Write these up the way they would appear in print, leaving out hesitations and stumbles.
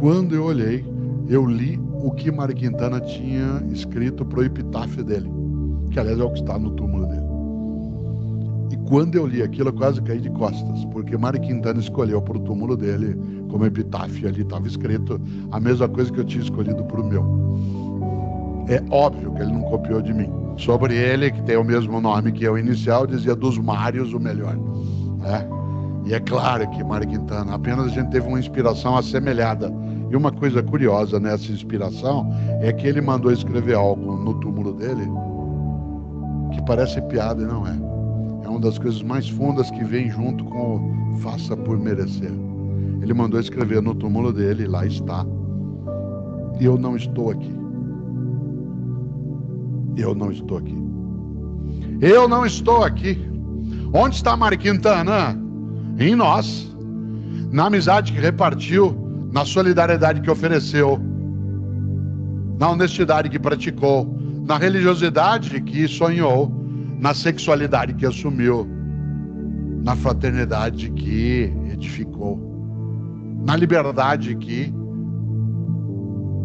Quando eu olhei, eu li o que Mário Quintana tinha escrito para o epitáfio dele, que aliás é o que está no túmulo dele. E quando eu li aquilo, eu quase caí de costas, porque Mário Quintana escolheu para o túmulo dele como epitáfio. Ali estava escrito a mesma coisa que eu tinha escolhido para o meu. É óbvio que ele não copiou de mim. Sobre ele, que tem o mesmo nome que eu inicial, dizia dos Mários o melhor. E é claro que Mário Quintana, apenas a gente teve uma inspiração assemelhada. E uma coisa curiosa nessa inspiração é que ele mandou escrever algo no túmulo dele que parece piada e não é. É uma das coisas mais fundas que vem junto com o faça por merecer. Ele mandou escrever no túmulo dele, lá está. E eu não estou aqui. Eu não estou aqui. Eu não estou aqui. Onde está Mário Quintana? Em nós. Na amizade que repartiu, na solidariedade que ofereceu, na honestidade que praticou, na religiosidade que sonhou, na sexualidade que assumiu, na fraternidade que edificou, na liberdade que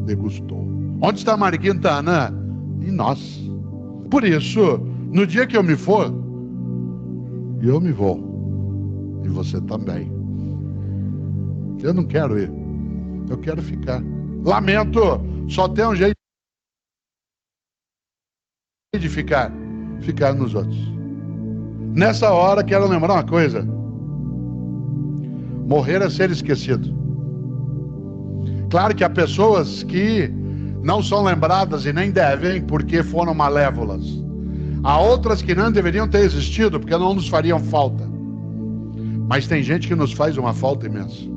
degustou. Onde está Mário Quintana? Em nós. Por isso, no dia que eu me for, eu me vou. E você também. Eu não quero ir. Eu quero ficar. Lamento, só tem um jeito de ficar nos outros. Nessa hora, quero lembrar uma coisa. Morrer é ser esquecido. Claro que há pessoas que não são lembradas e nem devem porque foram malévolas. Há outras que não deveriam ter existido porque não nos fariam falta. Mas tem gente que nos faz uma falta imensa.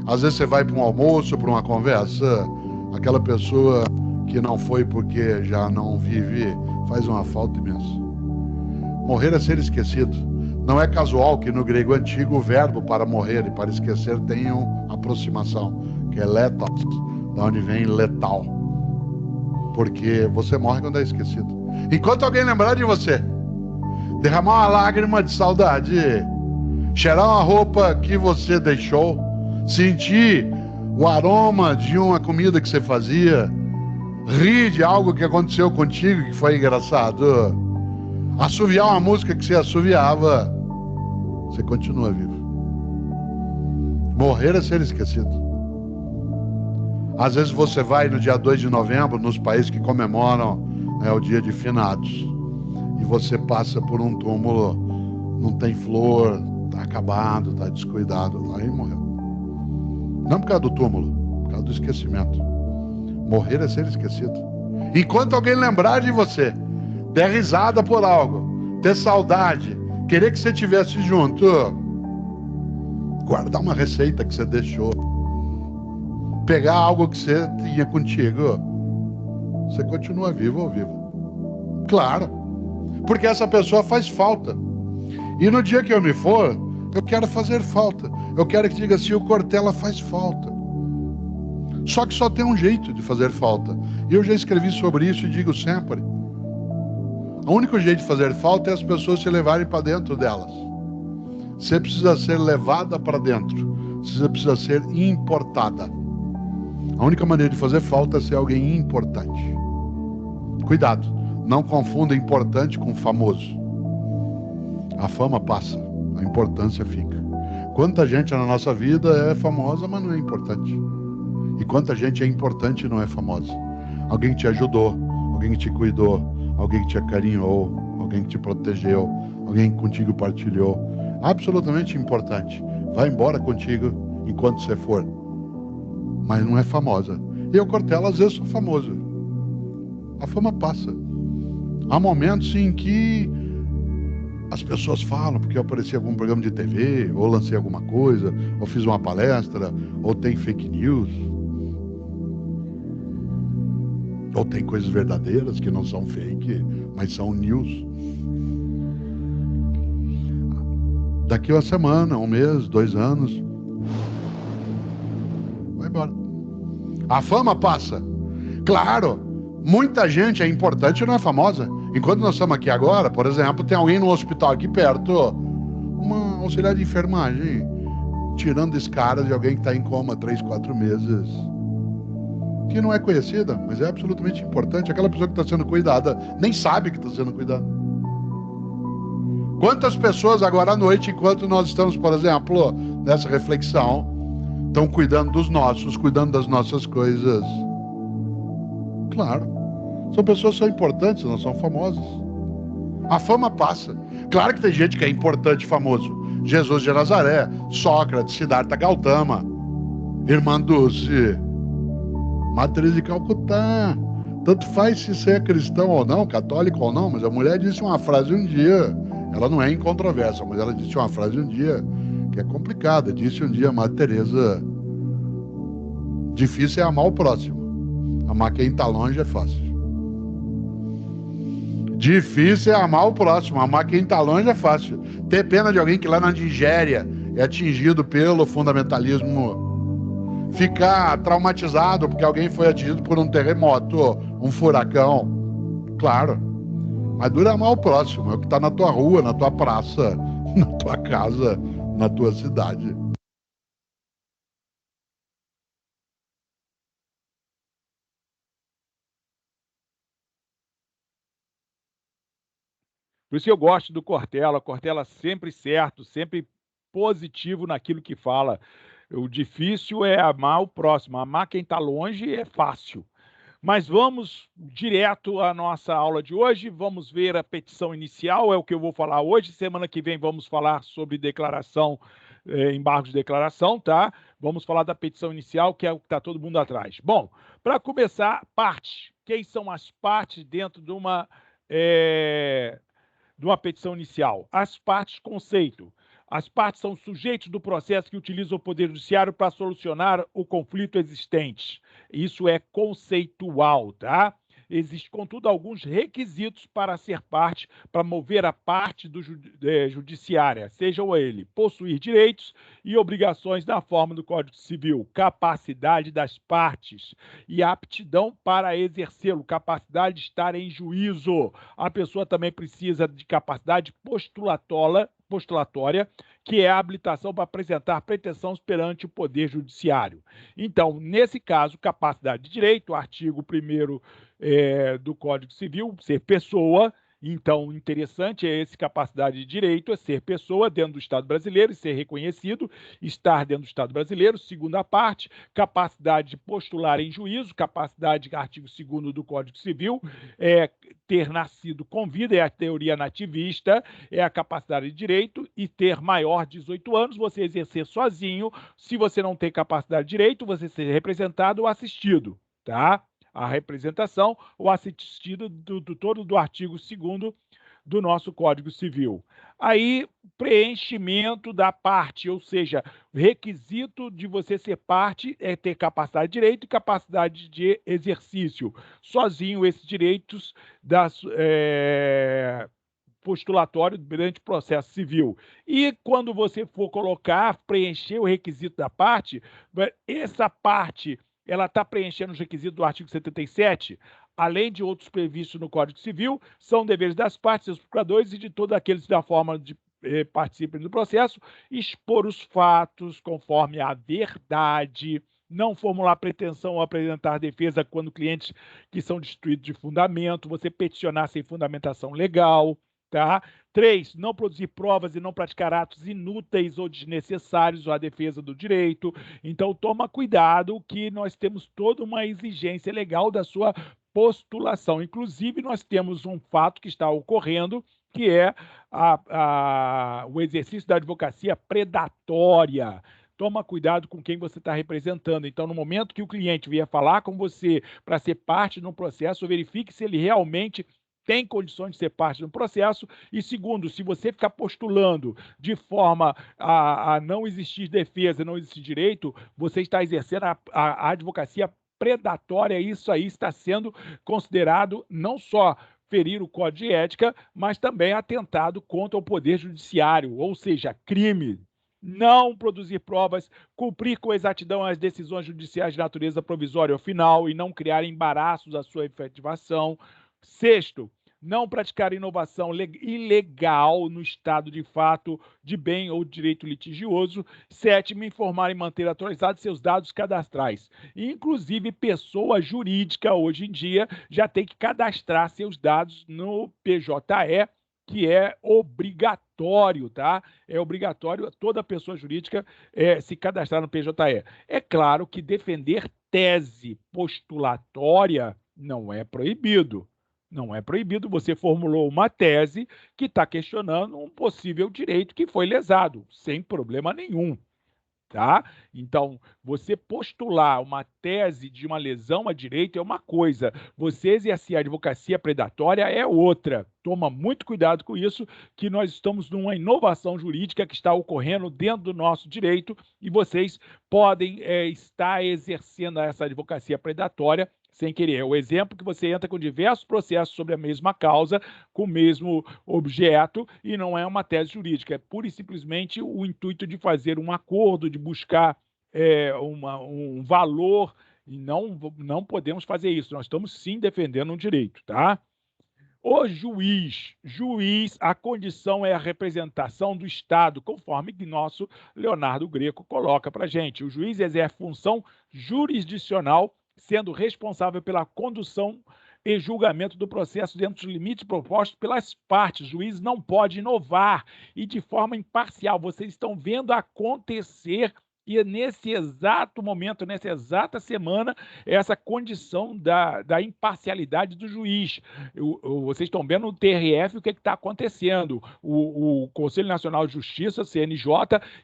Às vezes você vai para um almoço, para uma conversa, aquela pessoa que não foi porque já não vive, faz uma falta imensa. Morrer é ser esquecido. Não é casual que no grego antigo o verbo para morrer e para esquecer tenham aproximação, que é letos, da onde vem letal. Porque você morre quando é esquecido. Enquanto alguém lembrar de você, derramar uma lágrima de saudade, cheirar uma roupa que você deixou, sentir o aroma de uma comida que você fazia, rir de algo que aconteceu contigo que foi engraçado, assoviar uma música que você assoviava, você continua vivo. Morrer é ser esquecido. Às vezes você vai no dia 2 de novembro, nos países que comemoram o dia de finados, e você passa por um túmulo, não tem flor, está acabado, está descuidado, aí morreu. Não por causa do túmulo, por causa do esquecimento. Morrer é ser esquecido. Enquanto alguém lembrar de você, der risada por algo, ter saudade, querer que você estivesse junto, guardar uma receita que você deixou, pegar algo que você tinha contigo, você continua vivo ou vivo. Claro, porque essa pessoa faz falta. E no dia que eu me for, eu quero fazer falta. Eu quero que diga assim, o Cortella faz falta. Só que só tem um jeito de fazer falta. E eu já escrevi sobre isso e digo sempre. O único jeito de fazer falta é as pessoas se levarem para dentro delas. Você precisa ser levada para dentro. Você precisa ser importada. A única maneira de fazer falta é ser alguém importante. Cuidado, não confunda importante com famoso. A fama passa, a importância fica. Quanta gente na nossa vida é famosa, mas não é importante. E quanta gente é importante e não é famosa. Alguém que te ajudou, alguém que te cuidou, alguém que te acarinhou, alguém que te protegeu, alguém que contigo partilhou. Absolutamente importante. Vai embora contigo enquanto você for. Mas não é famosa. Eu, Cortella, às vezes sou famoso. A fama passa. Há momentos em que as pessoas falam porque eu apareci em algum programa de TV, ou lancei alguma coisa, ou fiz uma palestra, ou tem fake news, ou tem coisas verdadeiras que não são fake, mas são news. Daqui uma semana, um mês, 2 anos, vai embora. A fama passa. Claro, muita gente é importante e não é famosa. Enquanto nós estamos aqui agora, por exemplo, tem alguém no hospital aqui perto, uma auxiliar de enfermagem, tirando escaras de alguém que está em coma 3, 4 meses, que não é conhecida, mas é absolutamente importante. Aquela pessoa que está sendo cuidada nem sabe que está sendo cuidada. Quantas pessoas agora à noite, enquanto nós estamos, por exemplo, nessa reflexão, estão cuidando dos nossos, cuidando das nossas coisas? Claro, são pessoas que são importantes, não são famosas. A fama passa. Claro que tem gente que é importante e famoso. Jesus de Nazaré, Sócrates, Siddhartha Gautama, Irmã Dulce, Madre Teresa de Calcutá. Tanto faz se você é cristão ou não, católico ou não, mas a mulher disse uma frase um dia, ela não é incontroversa, mas ela disse uma frase um dia que é complicada. Disse um dia a Madre Teresa: difícil é amar o próximo, amar quem está longe é fácil. Difícil é amar o próximo, amar quem está longe é fácil. Ter pena de alguém que lá na Nigéria é atingido pelo fundamentalismo, ficar traumatizado porque alguém foi atingido por um terremoto, um furacão, claro. Mas dura amar o próximo, é o que está na tua rua, na tua praça, na tua casa, na tua cidade. Por isso que eu gosto do Cortella. Cortella sempre certo, sempre positivo naquilo que fala. O difícil é amar o próximo. Amar quem está longe é fácil. Mas vamos direto à nossa aula de hoje. Vamos ver a petição inicial, é o que eu vou falar hoje. Semana que vem vamos falar sobre declaração, embargos de declaração, tá? Vamos falar da petição inicial, que é o que está todo mundo atrás. Bom, para começar, parte. Quem são as partes dentro de uma petição inicial? As partes conceito. As partes são sujeitos do processo que utilizam o Poder Judiciário para solucionar o conflito existente. Isso é conceitual, tá? Existem, contudo, alguns requisitos para ser parte, para mover a parte judiciária, sejam ele possuir direitos e obrigações na forma do Código Civil, capacidade das partes e aptidão para exercê-lo, capacidade de estar em juízo. A pessoa também precisa de capacidade postulatória, que é a habilitação para apresentar pretensões perante o Poder Judiciário. Então, nesse caso, capacidade de direito, artigo 1º do Código Civil, ser pessoa. Então, interessante é esse capacidade de direito, é ser pessoa dentro do Estado brasileiro e ser reconhecido, estar dentro do Estado brasileiro. Segunda parte, capacidade de postular em juízo, capacidade, artigo 2º do Código Civil, ter nascido com vida, é a teoria nativista, é a capacidade de direito, e ter maior de 18 anos, você exercer sozinho. Se você não tem capacidade de direito, você ser representado ou assistido, tá? A representação ou assistido do artigo 2º do nosso Código Civil. Aí, preenchimento da parte, ou seja, requisito de você ser parte é ter capacidade de direito e capacidade de exercício. Sozinho, esses direitos postulatório durante o processo civil. E quando você for preencher o requisito da parte, essa parte ela está preenchendo os requisitos do artigo 77, além de outros previstos no Código Civil, são deveres das partes, seus procuradores e de todos aqueles da forma de participem do processo, expor os fatos conforme a verdade, não formular pretensão ou apresentar defesa quando clientes que são destituídos de fundamento, você peticionar sem fundamentação legal, tá? 3, não produzir provas e não praticar atos inúteis ou desnecessários à defesa do direito. Então, toma cuidado que nós temos toda uma exigência legal da sua postulação. Inclusive, nós temos um fato que está ocorrendo, que é o exercício da advocacia predatória. Toma cuidado com quem você está representando. Então, no momento que o cliente vier falar com você para ser parte de um processo, verifique se ele realmente tem condições de ser parte do processo. E segundo, se você ficar postulando de forma a não existir defesa, não existir direito, você está exercendo a advocacia predatória. Isso aí está sendo considerado não só ferir o Código de Ética, mas também atentado contra o Poder Judiciário, ou seja, crime. Não produzir provas, cumprir com exatidão as decisões judiciais de natureza provisória ou final e não criar embaraços à sua efetivação. Sexto, não praticar inovação ilegal no estado de fato de bem ou direito litigioso. 7º, informar e manter atualizados seus dados cadastrais. Inclusive, pessoa jurídica, hoje em dia, já tem que cadastrar seus dados no PJE, que é obrigatório, tá? É obrigatório toda pessoa jurídica se cadastrar no PJE. É claro que defender tese postulatória não é proibido. Não é proibido. Você formulou uma tese que está questionando um possível direito que foi lesado, sem problema nenhum. Tá? Então, você postular uma tese de uma lesão a direito é uma coisa, você exercer a advocacia predatória é outra. Toma muito cuidado com isso, que nós estamos numa inovação jurídica que está ocorrendo dentro do nosso direito e vocês podem estar exercendo essa advocacia predatória sem querer. É o exemplo que você entra com diversos processos sobre a mesma causa, com o mesmo objeto, e não é uma tese jurídica, é pura e simplesmente o intuito de fazer um acordo, de buscar um valor, e não podemos fazer isso. Nós estamos sim defendendo um direito, tá? O juiz, a condição é a representação do Estado, conforme que nosso Leonardo Greco coloca para a gente. O juiz exerce função jurisdicional, sendo responsável pela condução e julgamento do processo dentro dos limites propostos pelas partes. O juiz não pode inovar e de forma imparcial. Vocês estão vendo acontecer e nesse exato momento, nessa exata semana, essa condição da imparcialidade do juiz. Vocês estão vendo no TRF o que está acontecendo. O Conselho Nacional de Justiça, CNJ,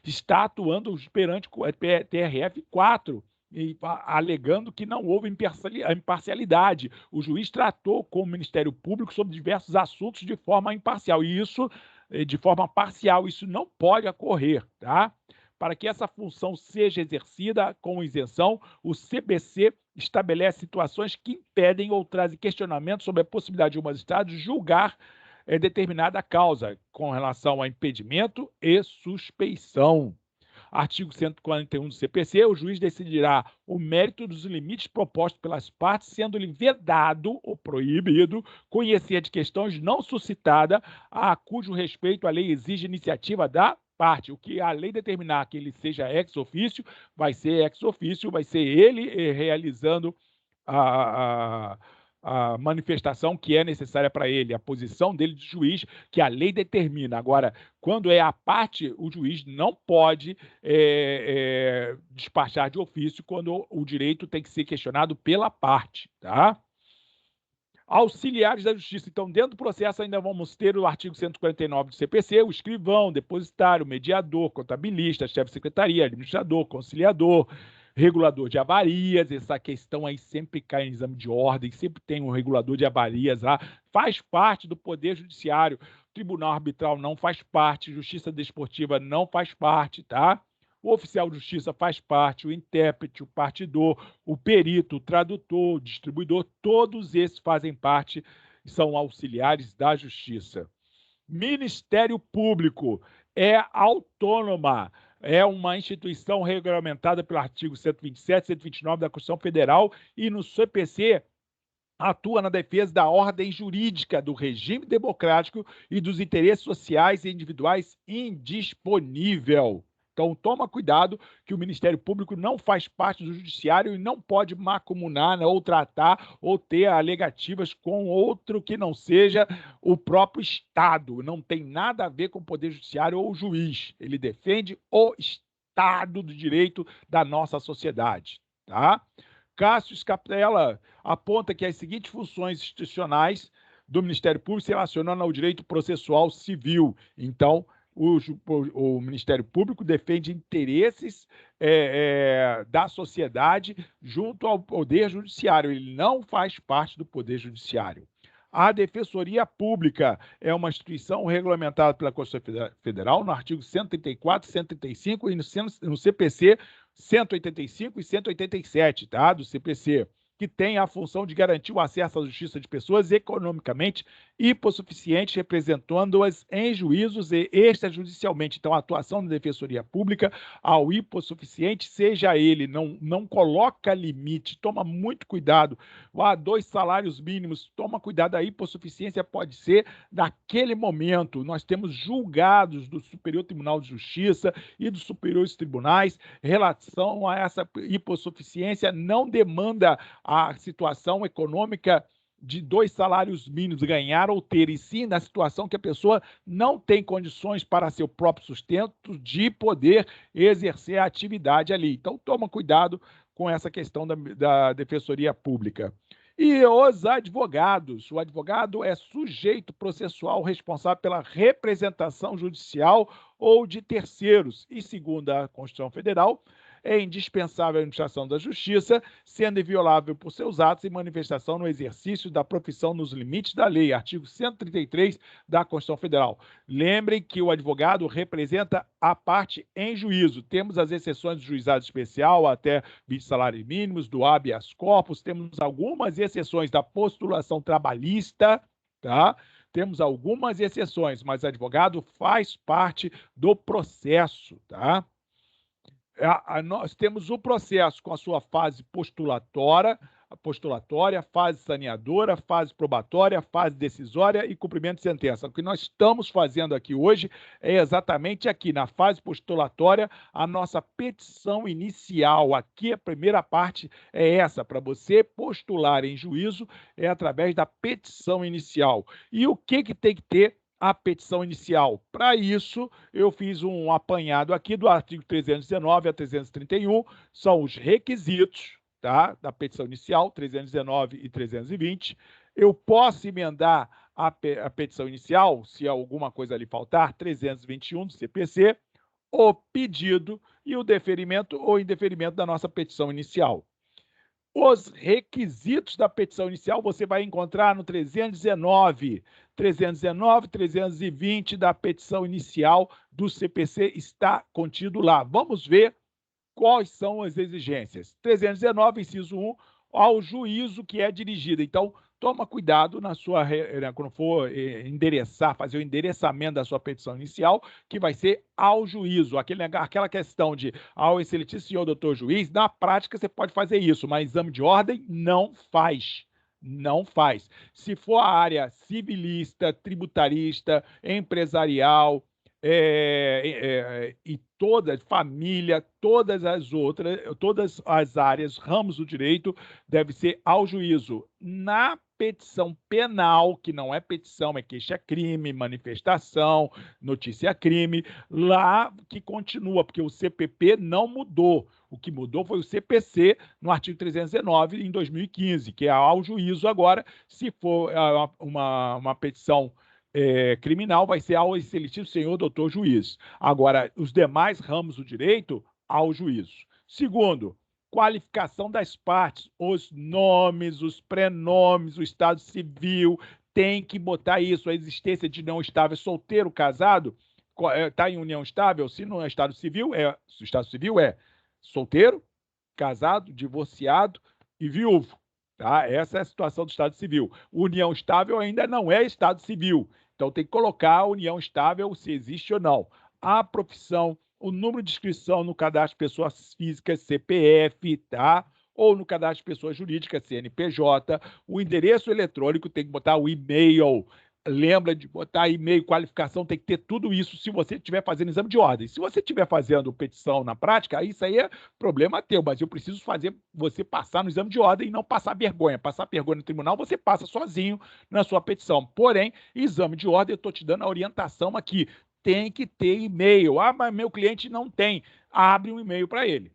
está atuando perante o TRF 4, alegando que não houve imparcialidade. O juiz tratou com o Ministério Público sobre diversos assuntos de forma imparcial, e isso, de forma parcial, isso não pode ocorrer, tá? Para que essa função seja exercida com isenção, o CBC estabelece situações que impedem ou trazem questionamentos sobre a possibilidade de um magistrado julgar determinada causa, com relação a impedimento e suspeição. Artigo 141 do CPC, o juiz decidirá o mérito dos limites propostos pelas partes, sendo-lhe vedado ou proibido conhecer de questões não suscitadas, a cujo respeito a lei exige iniciativa da parte. O que a lei determinar que ele seja ex officio, vai ser ex officio, vai ser ele realizando a manifestação que é necessária para ele, a posição dele de juiz, que a lei determina. Agora, quando é a parte, o juiz não pode despachar de ofício quando o direito tem que ser questionado pela parte, tá? Auxiliares da Justiça. Então, dentro do processo ainda vamos ter o artigo 149 do CPC, o escrivão, depositário, mediador, contabilista, chefe de secretaria, administrador, conciliador, regulador de avarias. Essa questão aí sempre cai em exame de ordem, sempre tem um regulador de avarias lá, faz parte do Poder Judiciário. Tribunal Arbitral não faz parte, Justiça Desportiva não faz parte, tá? O oficial de justiça faz parte, o intérprete, o partidor, o perito, o tradutor, o distribuidor, todos esses fazem parte, são auxiliares da justiça. Ministério Público é autônoma, é uma instituição regulamentada pelo artigo 127, 129 da Constituição Federal e no CPC atua na defesa da ordem jurídica, do regime democrático e dos interesses sociais e individuais indisponível. Então, toma cuidado que o Ministério Público não faz parte do Judiciário e não pode mancomunar, né, ou tratar ou ter alegativas com outro que não seja o próprio Estado. Não tem nada a ver com o Poder Judiciário ou o juiz. Ele defende o Estado do direito da nossa sociedade, tá? Cássio Capella aponta que as seguintes funções institucionais do Ministério Público se relacionam ao direito processual civil. Então, o Ministério Público defende interesses da sociedade junto ao Poder Judiciário. Ele não faz parte do Poder Judiciário. A Defensoria Pública é uma instituição regulamentada pela Constituição Federal no artigo 134, 135 e no CPC 185 e 187, tá? Do CPC. que tem a função de garantir o acesso à justiça de pessoas economicamente hipossuficientes, representando-as em juízos e extrajudicialmente. Então, a atuação da Defensoria Pública ao hipossuficiente, seja ele, não coloca limite, toma muito cuidado. 2 salários mínimos, toma cuidado, a hipossuficiência pode ser naquele momento. Nós temos julgados do Superior Tribunal de Justiça e dos superiores tribunais em relação a essa hipossuficiência, não demanda a situação econômica de 2 salários mínimos ganhar ou ter, e sim na situação que a pessoa não tem condições para seu próprio sustento de poder exercer a atividade ali. Então, toma cuidado com essa questão da Defensoria Pública. E os advogados. O advogado é sujeito processual responsável pela representação judicial ou de terceiros. E, segundo a Constituição Federal, é indispensável a administração da justiça, sendo inviolável por seus atos e manifestação no exercício da profissão nos limites da lei. Artigo 133 da Constituição Federal. Lembrem que o advogado representa a parte em juízo. Temos as exceções do juizado especial até 20 salários mínimos, do habeas corpus, temos algumas exceções da postulação trabalhista, tá? Temos algumas exceções, mas advogado faz parte do processo, tá? Nós temos o processo com a sua fase postulatória, fase saneadora, fase probatória, fase decisória e cumprimento de sentença. O que nós estamos fazendo aqui hoje é exatamente aqui, na fase postulatória, a nossa petição inicial. Aqui a primeira parte é essa, para você postular em juízo é através da petição inicial. E o que tem que ter a petição inicial? Para isso, eu fiz um apanhado aqui do artigo 319 a 331, são os requisitos, tá, da petição inicial, 319 e 320. Eu posso emendar a petição inicial, se alguma coisa ali faltar, 321 do CPC, o pedido e o deferimento ou indeferimento da nossa petição inicial. Os requisitos da petição inicial você vai encontrar no 319, 320 da petição inicial do CPC está contido lá. Vamos ver quais são as exigências. 319, inciso 1, ao juízo que é dirigido. Então, toma cuidado na sua, quando for endereçar, fazer o endereçamento da sua petição inicial, que vai ser ao juízo. Aquela questão de ao excelentíssimo senhor doutor juiz, na prática você pode fazer isso, mas exame de ordem não faz. Não faz. Se for a área civilista, tributarista, empresarial, e toda família, todas as outras, todas as áreas, ramos do direito, deve ser ao juízo. Na petição penal, que não é petição, é queixa-crime, manifestação, notícia-crime, lá que continua, porque o CPP não mudou. O que mudou foi o CPC no artigo 319, em 2015, que é ao juízo agora. Se for uma petição criminal, vai ser ao excelentíssimo senhor doutor juiz. Agora, os demais ramos do direito, ao juízo. Segundo, qualificação das partes, os nomes, os prenomes, o estado civil, tem que botar isso, a existência de união estável, solteiro, casado, está em união estável, se não é estado civil, o estado civil é solteiro, casado, divorciado e viúvo. Tá? Essa é a situação do estado civil. União estável ainda não é estado civil. Então, tem que colocar a união estável, se existe ou não. A profissão, o número de inscrição no cadastro de pessoas físicas, CPF, tá? Ou no cadastro de pessoas jurídicas, CNPJ. O endereço eletrônico, tem que botar o e-mail. Lembra de botar e-mail, qualificação, tem que ter tudo isso se você estiver fazendo exame de ordem. Se você estiver fazendo petição na prática, isso aí é problema teu, mas eu preciso fazer você passar no exame de ordem e não passar vergonha. Passar vergonha no tribunal, você passa sozinho na sua petição. Porém, exame de ordem, eu estou te dando a orientação aqui. Tem que ter e-mail. Ah, mas meu cliente não tem. Abre um e-mail para ele,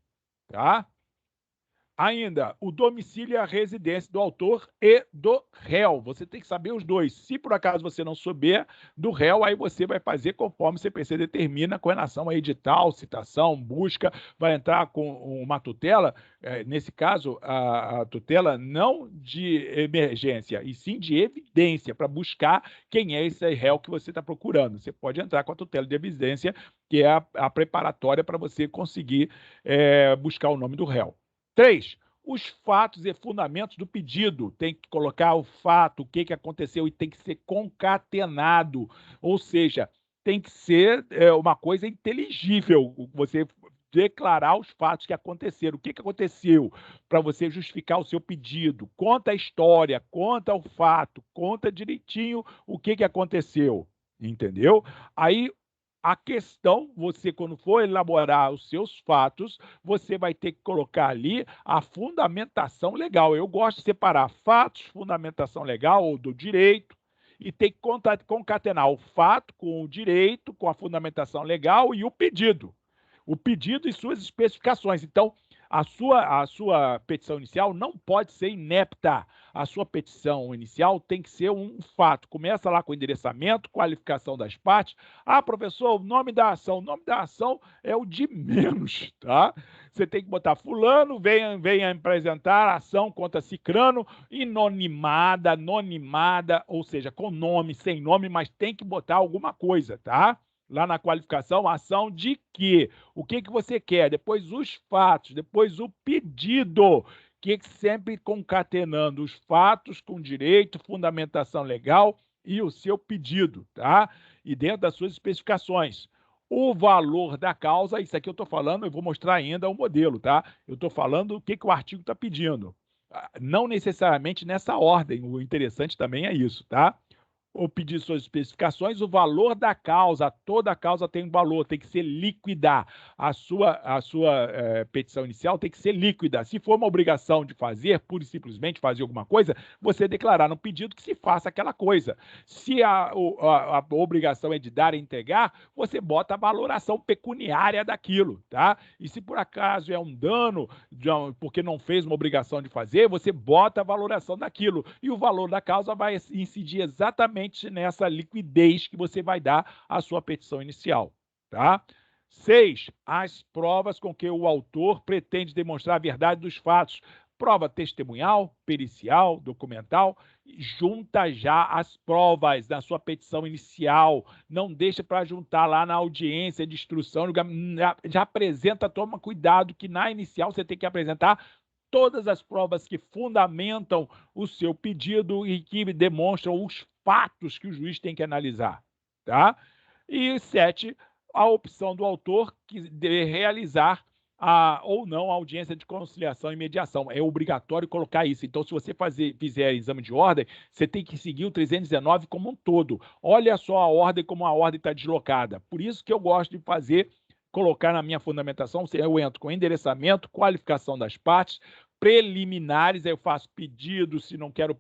tá? Ainda, o domicílio e a residência do autor e do réu. Você tem que saber os dois. Se por acaso você não souber do réu, aí você vai fazer conforme o CPC determina com relação a edital, citação, busca, vai entrar com uma tutela, nesse caso, a tutela não de emergência, e sim de evidência, para buscar quem é esse réu que você está procurando. Você pode entrar com a tutela de evidência, que é a preparatória para você conseguir buscar o nome do réu. 3. os fatos e fundamentos do pedido. Tem que colocar o fato, o que aconteceu, e tem que ser concatenado, ou seja, tem que ser uma coisa inteligível, você declarar os fatos que aconteceram. O que aconteceu para você justificar o seu pedido? Conta a história, conta o fato, conta direitinho o que aconteceu, entendeu? Aí a questão, você quando for elaborar os seus fatos, você vai ter que colocar ali a fundamentação legal. Eu gosto de separar fatos, fundamentação legal ou do direito, e tem que concatenar o fato com o direito, com a fundamentação legal e o pedido. O pedido e suas especificações. Então, a sua petição inicial não pode ser inepta. A sua petição inicial tem que ser um fato. Começa lá com endereçamento, qualificação das partes. Ah, professor, o nome da ação. O nome da ação é o de menos, tá? Você tem que botar fulano, venha apresentar a ação contra cicrano, anonimada, ou seja, com nome, sem nome, mas tem que botar alguma coisa, tá? Lá na qualificação, ação de quê? O que você quer? Depois os fatos, depois o pedido, que sempre concatenando os fatos com direito, fundamentação legal e o seu pedido, tá? E dentro das suas especificações. O valor da causa, isso aqui eu estou falando, eu vou mostrar ainda o modelo, tá? Eu estou falando o que o artigo está pedindo. Não necessariamente nessa ordem, o interessante também é isso, tá? Ou pedir suas especificações, o valor da causa, toda causa tem um valor, tem que ser líquida. A sua petição inicial tem que ser líquida. Se for uma obrigação de fazer, pura e simplesmente fazer alguma coisa, você declarar no pedido que se faça aquela coisa. Se a obrigação é de dar e entregar, você bota a valoração pecuniária daquilo, tá? E se por acaso é um dano, porque não fez uma obrigação de fazer, você bota a valoração daquilo. E o valor da causa vai incidir exatamente nessa liquidez que você vai dar à sua petição inicial, tá? 6. As provas com que o autor pretende demonstrar a verdade dos fatos. Prova testemunhal, pericial, documental. Junta já as provas na sua petição inicial. Não deixa para juntar lá na audiência de instrução. Já apresenta, toma cuidado que na inicial você tem que apresentar todas as provas que fundamentam o seu pedido e que demonstram os fatos que o juiz tem que analisar, tá? E 7, a opção do autor de realizar ou não a audiência de conciliação e mediação. É obrigatório colocar isso. Então, se você fizer exame de ordem, você tem que seguir o 319 como um todo. Olha só a ordem, como a ordem está deslocada. Por isso que eu gosto de colocar na minha fundamentação, eu entro com endereçamento, qualificação das partes, preliminares, aí eu faço pedido se não quero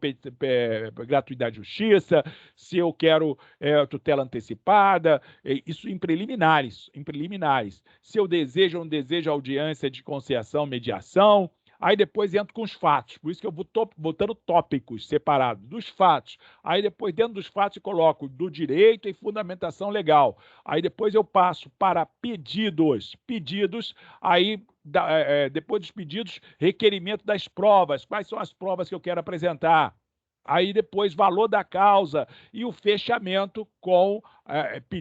gratuidade de justiça, se eu quero tutela antecipada, isso em preliminares, Se eu desejo ou não desejo audiência de conciliação, mediação, aí depois entro com os fatos, por isso que eu vou botando tópicos separados dos fatos. Aí depois, dentro dos fatos, eu coloco do direito e fundamentação legal. Aí depois eu passo para pedidos. Aí depois dos pedidos, requerimento das provas. Quais são as provas que eu quero apresentar? Aí depois, valor da causa e o fechamento com,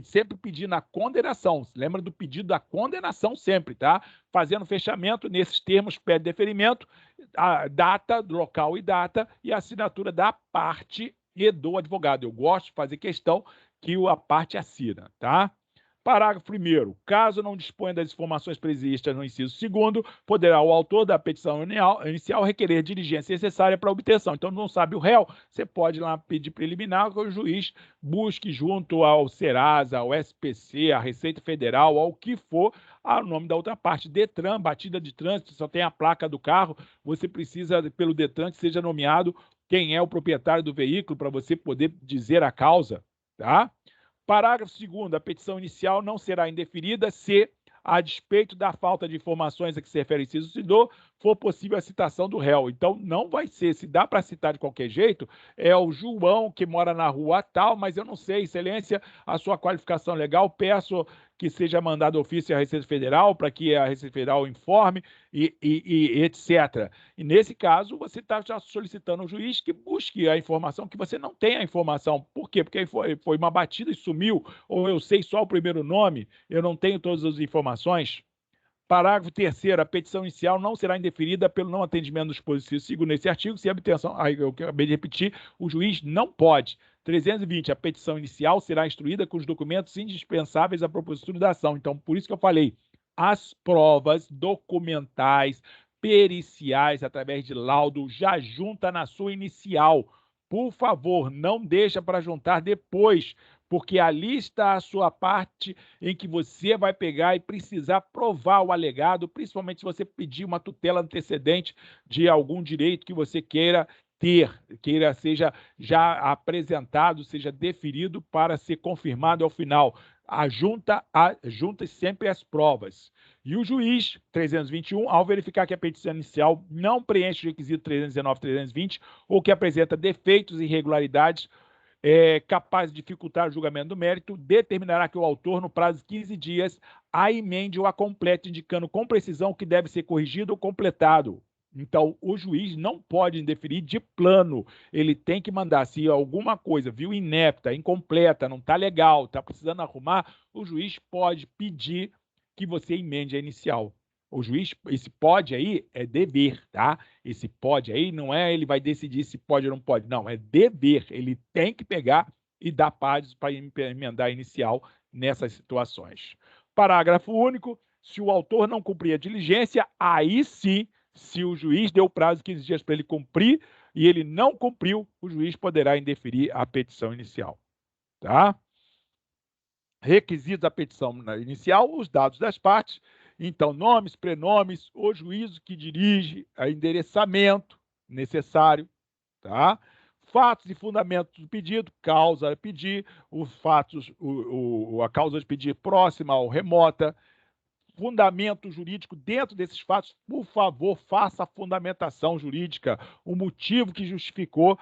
sempre pedindo a condenação. Lembra do pedido da condenação sempre, tá? Fazendo fechamento nesses termos, pede deferimento, a data, local e data, e a assinatura da parte e do advogado. Eu gosto de fazer questão que a parte assina, tá? Parágrafo 1º. Caso não disponha das informações previstas no inciso 2º, poderá o autor da petição inicial requerer diligência necessária para a obtenção. Então, não sabe o réu, você pode lá pedir preliminar que o juiz busque junto ao Serasa, ao SPC, à Receita Federal, ao que for, o nome da outra parte. Detran, batida de trânsito, só tem a placa do carro, você precisa, pelo Detran, que seja nomeado quem é o proprietário do veículo para você poder dizer a causa, tá? Parágrafo 2º. A petição inicial não será indeferida se, a despeito da falta de informações a que se refere o inciso 2, for possível a citação do réu. Então, não vai ser, se dá para citar de qualquer jeito, é o João que mora na rua tal, mas eu não sei, excelência, a sua qualificação legal, peço que seja mandado ofício à Receita Federal para que a Receita Federal informe e etc. E nesse caso, você está já solicitando ao juiz que busque a informação, que você não tem a informação. Por quê? Porque foi uma batida e sumiu, ou eu sei só o primeiro nome, eu não tenho todas as informações. Parágrafo 3º, a petição inicial não será indeferida pelo não atendimento dos dispositivos segundo esse artigo, se a obtenção, aí eu acabei de repetir, o juiz não pode. 320, a petição inicial será instruída com os documentos indispensáveis à propositura da ação. Então, por isso que eu falei, as provas documentais, periciais, através de laudo, já junta na sua inicial. Por favor, não deixa para juntar depois, porque ali está a sua parte em que você vai pegar e precisar provar o alegado, principalmente se você pedir uma tutela antecedente de algum direito que você queira ter, queira seja já apresentado, seja deferido para ser confirmado ao final. Junta sempre as provas. E o juiz, 321, ao verificar que a petição inicial não preenche o requisito 319 e 320 ou que apresenta defeitos e irregularidades capazes de dificultar o julgamento do mérito, determinará que o autor, no prazo de 15 dias, a emende ou a complete, indicando com precisão o que deve ser corrigido ou completado. Então, o juiz não pode indeferir de plano. Ele tem que mandar, se alguma coisa viu inepta, incompleta, não está legal, está precisando arrumar, o juiz pode pedir que você emende a inicial. O juiz, esse pode aí é dever, tá? Esse pode aí não é ele vai decidir se pode ou não pode, não, é dever. Ele tem que pegar e dar prazos para emendar a inicial nessas situações. Parágrafo único, se o autor não cumprir a diligência, aí sim, se o juiz deu prazo de 15 dias para ele cumprir e ele não cumpriu, o juiz poderá indeferir a petição inicial, tá? Requisitos da petição inicial, os dados das partes. Então, nomes, prenomes, o juízo que dirige, a endereçamento necessário, tá? Fatos e fundamentos do pedido, causa a pedir, os fatos, a causa de pedir próxima ou remota, fundamento jurídico dentro desses fatos, por favor, faça a fundamentação jurídica, o motivo que justificou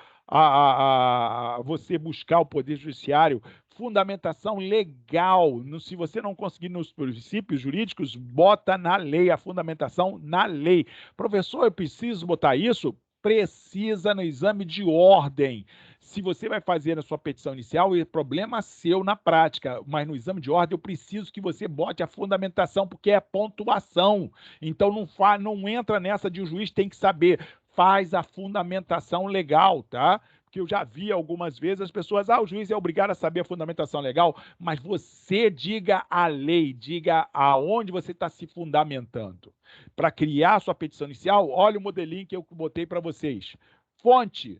você buscar o Poder Judiciário, fundamentação legal. Se você não conseguir nos princípios jurídicos, bota na lei, a fundamentação na lei. Professor, eu preciso botar isso? Precisa no exame de ordem. Se você vai fazer a sua petição inicial, é problema seu na prática, mas no exame de ordem eu preciso que você bote a fundamentação, porque é pontuação. Então não entra nessa de o juiz tem que saber, faz a fundamentação legal, tá? Porque eu já vi algumas vezes as pessoas, o juiz é obrigado a saber a fundamentação legal, mas você diga a lei, diga aonde você está se fundamentando. Para criar a sua petição inicial, olha o modelinho que eu botei para vocês. Fonte,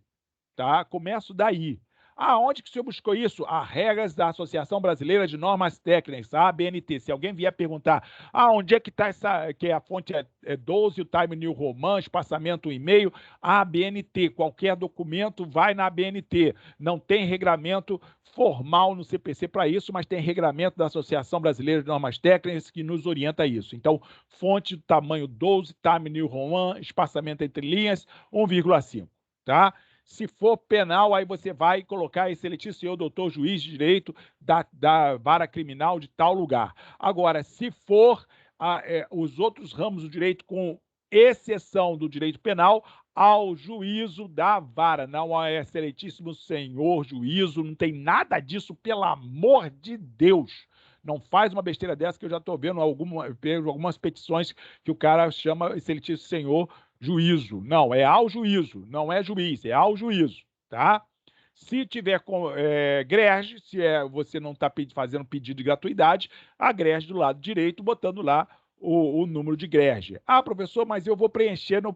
tá? Começo daí. Onde que o senhor buscou isso? As regras da Associação Brasileira de Normas Técnicas, a ABNT. Se alguém vier perguntar, onde é que está essa, que a fonte é 12, o Time New Roman, espaçamento e-mail, a ABNT. Qualquer documento vai na ABNT. Não tem regramento formal no CPC para isso, mas tem regramento da Associação Brasileira de Normas Técnicas que nos orienta a isso. Então, fonte do tamanho 12, Time New Roman, espaçamento entre linhas, 1,5, tá? Se for penal, aí você vai colocar excelentíssimo senhor doutor juiz de direito da vara criminal de tal lugar. Agora, se for os outros ramos do direito, com exceção do direito penal, ao juízo da vara. Não é excelentíssimo senhor juízo, não tem nada disso, pelo amor de Deus. Não faz uma besteira dessa, que eu já estou vendo algumas petições que o cara chama excelentíssimo senhor juízo. Não, é ao juízo, não é juiz, é ao juízo, tá? Se tiver grege, se você não está fazendo pedido de gratuidade, agrege do lado direito, botando lá o número de grege. Professor, mas eu vou preencher no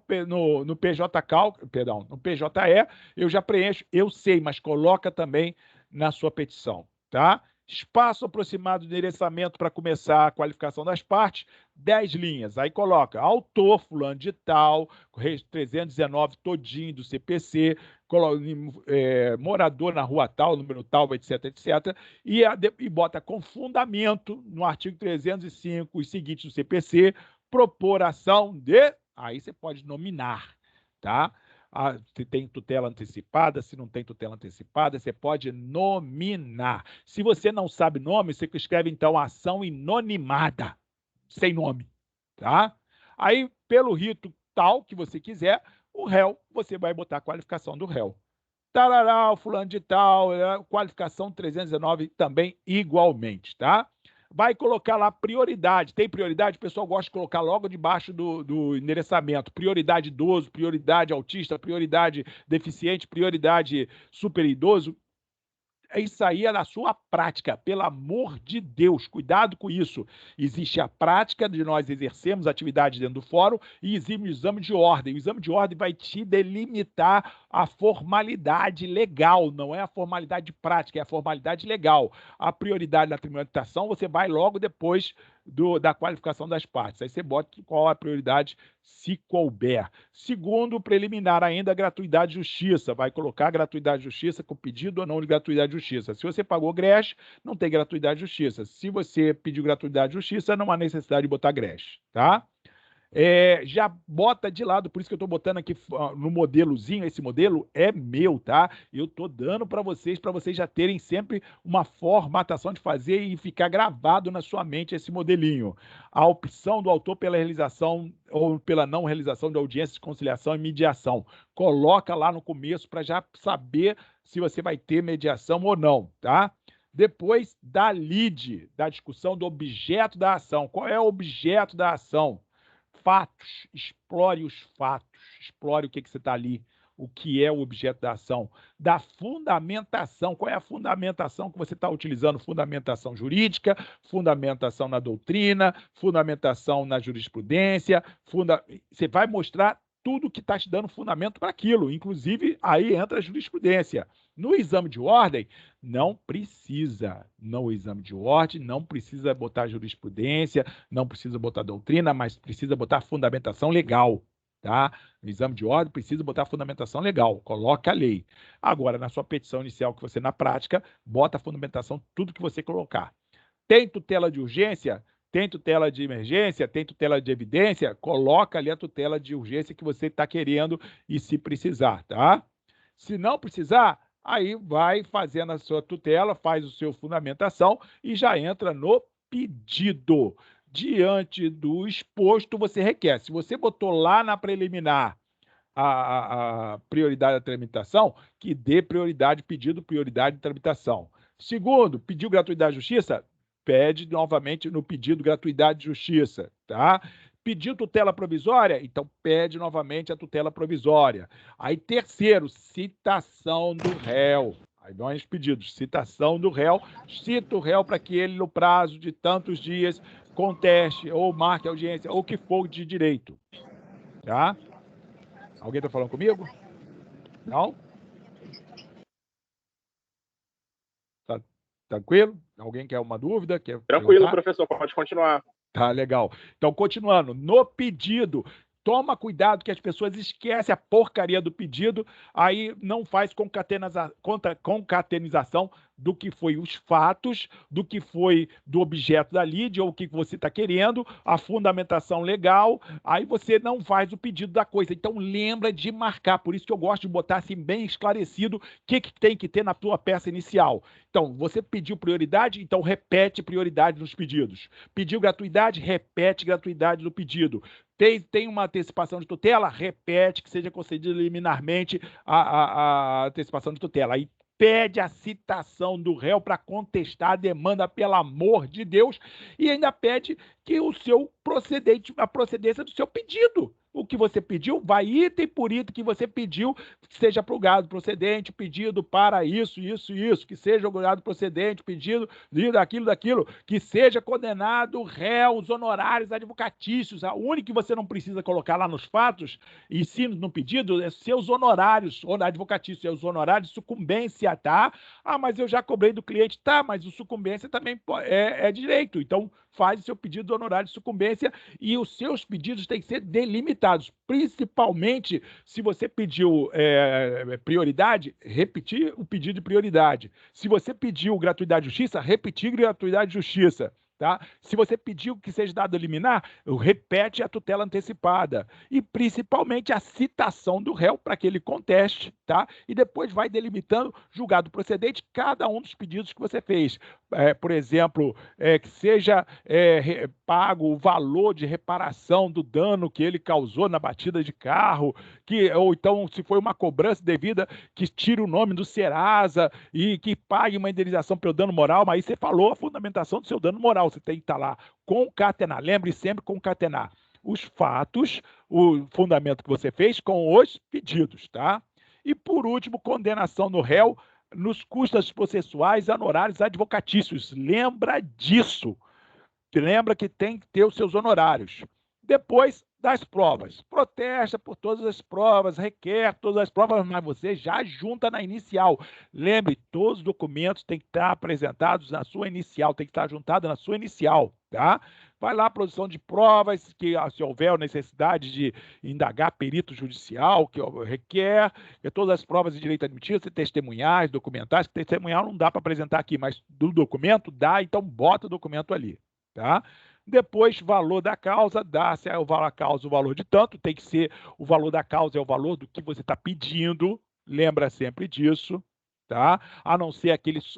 PJ-Cal, perdão, no PJE, eu já preencho, eu sei, mas coloca também na sua petição, tá? Espaço aproximado de endereçamento para começar a qualificação das partes, 10 linhas. Aí coloca autor, fulano de tal, 319 todinho do CPC, morador na rua tal, número tal, etc, etc. E bota com fundamento no artigo 305, os seguintes do CPC, propor ação de... Aí você pode nominar, tá? Se tem tutela antecipada, se não tem tutela antecipada, você pode nominar. Se você não sabe nome, você escreve, então, ação inonimada, sem nome, tá? Aí, pelo rito tal que você quiser, o réu, você vai botar a qualificação do réu. Tarará, fulano de tal, qualificação 319 também igualmente, tá? vai colocar lá prioridade. Tem prioridade? O pessoal gosta de colocar logo debaixo do endereçamento. Prioridade idoso, prioridade autista, prioridade deficiente, prioridade super idoso. Isso aí é na sua prática, pelo amor de Deus, cuidado com isso. Existe a prática de nós exercermos atividade dentro do fórum e existe o exame de ordem. O exame de ordem vai te delimitar a formalidade legal, não é a formalidade prática, é a formalidade legal. A prioridade da tramitação, você vai logo depois da qualificação das partes. Aí você bota qual a prioridade, se couber. Segundo, preliminar ainda, a gratuidade de justiça. Vai colocar a gratuidade de justiça com pedido ou não de gratuidade de justiça. Se você pagou GRES, não tem gratuidade de justiça. Se você pediu gratuidade de justiça, não há necessidade de botar GRES, tá? Já bota de lado, por isso que eu estou botando aqui no modelozinho, esse modelo é meu, tá? Eu estou dando para vocês já terem sempre uma formatação de fazer e ficar gravado na sua mente esse modelinho. A opção do autor pela realização ou pela não realização de audiência de conciliação e mediação. Coloca lá no começo para já saber se você vai ter mediação ou não, tá? Depois da lead, da discussão do objeto da ação. Qual é o objeto da ação? Fatos, explore os fatos, explore o que você está ali, o que é o objeto da ação. Da fundamentação, qual é a fundamentação que você está utilizando? Fundamentação jurídica, fundamentação na doutrina, fundamentação na jurisprudência, você vai mostrar tudo que está te dando fundamento para aquilo, inclusive aí entra a jurisprudência. No exame de ordem, não precisa. No exame de ordem, não precisa botar jurisprudência, não precisa botar doutrina, mas precisa botar fundamentação legal, tá? No exame de ordem, precisa botar fundamentação legal, coloca a lei. Agora, na sua petição inicial que você, na prática, bota a fundamentação, tudo que você colocar. Tem tutela de urgência? Tem tutela de emergência? Tem tutela de evidência? Coloca ali a tutela de urgência que você está querendo e se precisar, tá? Se não precisar, aí vai fazendo a sua tutela, faz o seu fundamentação e já entra no pedido. Diante do exposto, você requer. Se você botou lá na preliminar a prioridade da tramitação, que dê prioridade pedido, prioridade de tramitação. Segundo, pediu gratuidade de justiça? Pede novamente no pedido gratuidade de justiça, tá? Pediu tutela provisória? Então pede novamente a tutela provisória. Aí terceiro, citação do réu. Aí vão os pedidos, citação do réu, cita o réu para que ele, no prazo de tantos dias, conteste ou marque audiência, ou o que for de direito, tá? Alguém está falando comigo? Não? Tá tranquilo? Alguém quer uma dúvida? Quer Tranquilo, perguntar? professor, pode continuar. Tá, legal. Então, continuando, no pedido, toma cuidado que as pessoas esquecem a porcaria do pedido, aí não faz concatenização do que foi os fatos, do que foi do objeto da lide, ou o que você está querendo, a fundamentação legal, aí você não faz o pedido da coisa. Então, lembra de marcar, por isso que eu gosto de botar assim bem esclarecido o que tem que ter na tua peça inicial. Então, você pediu prioridade, então repete prioridade nos pedidos. Pediu gratuidade, repete gratuidade no pedido. Tem uma antecipação de tutela, repete que seja concedida liminarmente a antecipação de tutela. Aí pede a citação do réu para contestar a demanda, pelo amor de Deus, e ainda pede que o seu procedente, a procedência do seu pedido. O que você pediu, vai item por item que você pediu, que seja julgado procedente, pedido para isso, que seja julgado procedente, pedido daquilo, que seja condenado réu, os honorários advocatícios. A única que você não precisa colocar lá nos fatos e sim no pedido é seus honorários advocatícios, é os honorários de sucumbência, tá? Ah, mas eu já cobrei do cliente, tá, mas o sucumbência também é direito, então faz o seu pedido do honorário de sucumbência e os seus pedidos têm que ser delimitados, principalmente se você pediu prioridade, repetir o pedido de prioridade. Se você pediu gratuidade de justiça, repetir gratuidade de justiça. Tá? Se você pediu que seja dado liminar, repete a tutela antecipada. E principalmente a citação do réu para que ele conteste, tá? E depois vai delimitando, julgado procedente, cada um dos pedidos que você fez. Por exemplo, que seja pago o valor de reparação do dano que ele causou na batida de carro, ou então, se foi uma cobrança devida, que tire o nome do Serasa e que pague uma indenização pelo dano moral, mas aí você falou a fundamentação do seu dano moral. você tem que estar lá, concatenar. Lembre sempre concatenar os fatos, o fundamento que você fez com os pedidos, tá? E, por último, condenação do réu nos custos processuais, honorários advocatícios. Lembra disso. Lembra que tem que ter os seus honorários. Depois das provas. Protesta por todas as provas, requer todas as provas, mas você já junta na inicial. Lembre, todos os documentos têm que estar apresentados na sua inicial, tem que estar juntado na sua inicial, tá? Vai lá a produção de provas, que se houver necessidade de indagar perito judicial, que requer, todas as provas de direito admitido, testemunhais, documentais, que testemunhal não dá para apresentar aqui, mas do documento dá, então bota o documento ali, tá? Depois, valor da causa, dá-se o valor da causa, o valor de tanto, tem que ser o valor da causa, é o valor do que você está pedindo, lembra sempre disso, tá? A não ser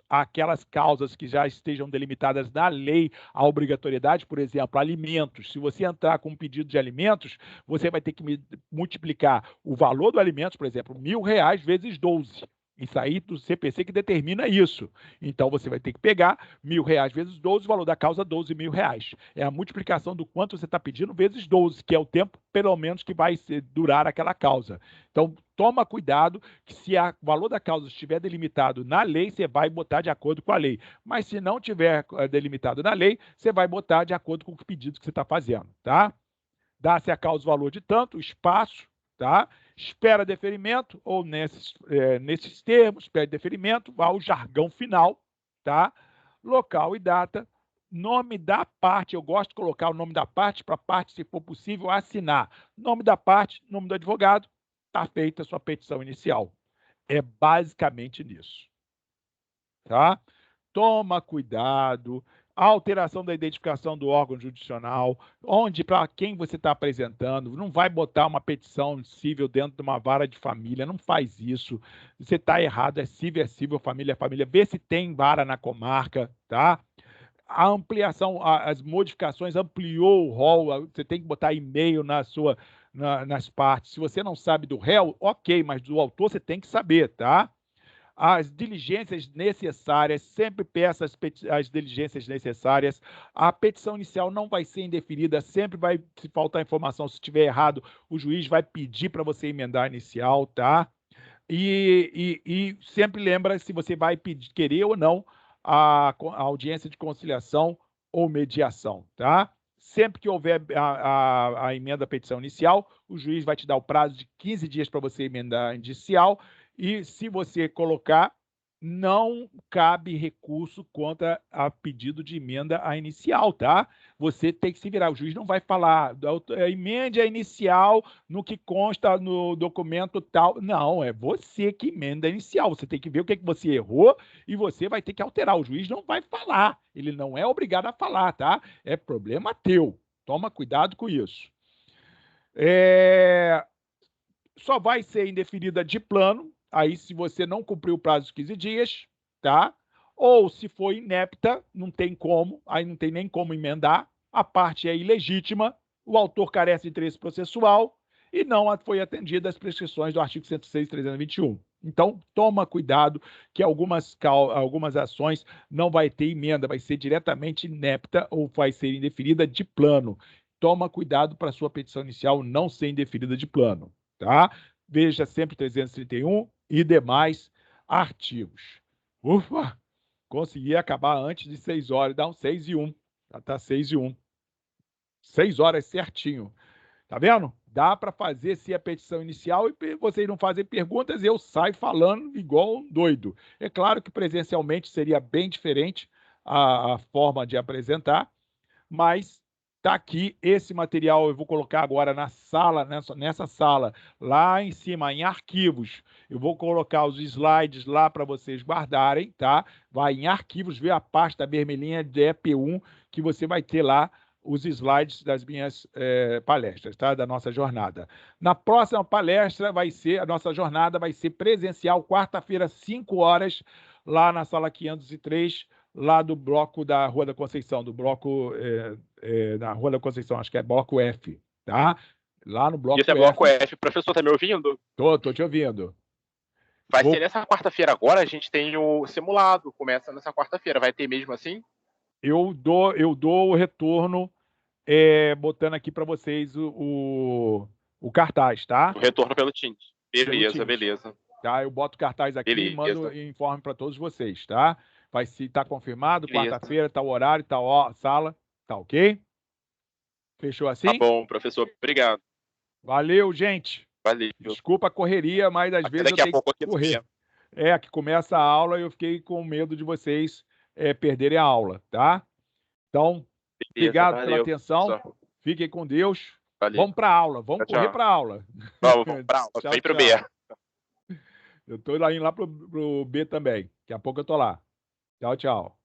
aquelas causas que já estejam delimitadas na lei, a obrigatoriedade, por exemplo, alimentos. Se você entrar com um pedido de alimentos, você vai ter que multiplicar o valor do alimento, por exemplo, R$ 1.000 vezes 12. Isso aí do CPC que determina isso. Então, você vai ter que pegar R$ 1.000 vezes 12, o valor da causa R$ 12.000. É a multiplicação do quanto você está pedindo vezes 12, que é o tempo, pelo menos, que vai durar aquela causa. Então, toma cuidado que se o valor da causa estiver delimitado na lei, você vai botar de acordo com a lei. Mas se não tiver delimitado na lei, você vai botar de acordo com o pedido que você está fazendo, tá? Dá-se a causa o valor de tanto, espaço, tá? Espera deferimento, ou nesses termos, espera deferimento, vai ao jargão final, tá? Local e data, nome da parte, eu gosto de colocar o nome da parte para a parte, se for possível, assinar. Nome da parte, nome do advogado, está feita a sua petição inicial. É basicamente nisso, tá? Toma cuidado, a alteração da identificação do órgão jurisdicional, onde, para quem você está apresentando, não vai botar uma petição civil dentro de uma vara de família, não faz isso. Você está errado, é civil, família é família. Vê se tem vara na comarca, tá? A ampliação, as modificações, ampliou o rol, você tem que botar e-mail nas partes. Se você não sabe do réu, ok, mas do autor você tem que saber, tá? As diligências necessárias, sempre peça as diligências necessárias. A petição inicial não vai ser indeferida, sempre vai, se faltar informação, se estiver errado, o juiz vai pedir para você emendar a inicial, tá? E sempre lembra se você vai querer ou não a audiência de conciliação ou mediação, tá? Sempre que houver a emenda à petição inicial, o juiz vai te dar o prazo de 15 dias para você emendar a inicial. E se você colocar, não cabe recurso contra a pedido de emenda à inicial, tá? Você tem que se virar. O juiz não vai falar, emende a inicial no que consta no documento tal. Não, é você que emenda a inicial. Você tem que ver o que você errou e você vai ter que alterar. O juiz não vai falar. Ele não é obrigado a falar, tá? É problema teu. Toma cuidado com isso. Só vai ser indeferida de plano, aí se você não cumpriu o prazo de 15 dias, tá? Ou se for inepta, não tem como, aí não tem nem como emendar, a parte é ilegítima, o autor carece de interesse processual e não foi atendida às prescrições do artigo 106, 321. Então, toma cuidado que algumas ações não vai ter emenda, vai ser diretamente inepta ou vai ser indeferida de plano. Toma cuidado para a sua petição inicial não ser indeferida de plano, tá? Veja sempre 331 e demais artigos. Ufa! Consegui acabar antes de 6 horas, dá um 6:01. Já tá 6:01. 6 horas certinho. Tá vendo? Dá para fazer se a petição inicial e vocês não fazem perguntas, eu saio falando igual um doido. É claro que presencialmente seria bem diferente a forma de apresentar, mas tá aqui esse material, eu vou colocar agora na sala, nessa sala, lá em cima, em arquivos. Eu vou colocar os slides lá para vocês guardarem, tá? Vai em arquivos, vê a pasta vermelhinha de EP1, que você vai ter lá os slides das minhas palestras, tá? Da nossa jornada. Na próxima palestra a nossa jornada vai ser presencial, quarta-feira, 5 horas, lá na sala 503, lá do bloco da Rua da Conceição, do bloco na Rua da Conceição, acho que é bloco F, tá? Lá no bloco F. Isso é bloco F. Professor, tá me ouvindo? Tô te ouvindo. Vai ser nessa quarta-feira agora, a gente tem o simulado, começa nessa quarta-feira, vai ter mesmo assim? eu dou o retorno botando aqui para vocês o cartaz, tá? O retorno pelo Teams. Beleza, Teams. beleza. Tá, eu boto o cartaz aqui e mando informe para todos vocês, tá? Vai se tá confirmado, quarta-feira, tal horário, tal sala, tá ok? Fechou assim? Tá bom, professor. Obrigado. Valeu, gente. Valeu. Desculpa a correria, mas às vezes eu tenho que correr. Que começa a aula e eu fiquei com medo de vocês perderem a aula, tá? Então, obrigado pela atenção. Professor. Fiquem com Deus. Valeu. Vamos para a aula. Vamos correr para a aula. Vamos para a aula. Vem para o B. Eu estou indo lá pro B também. Daqui a pouco eu estou lá. Tchau, tchau.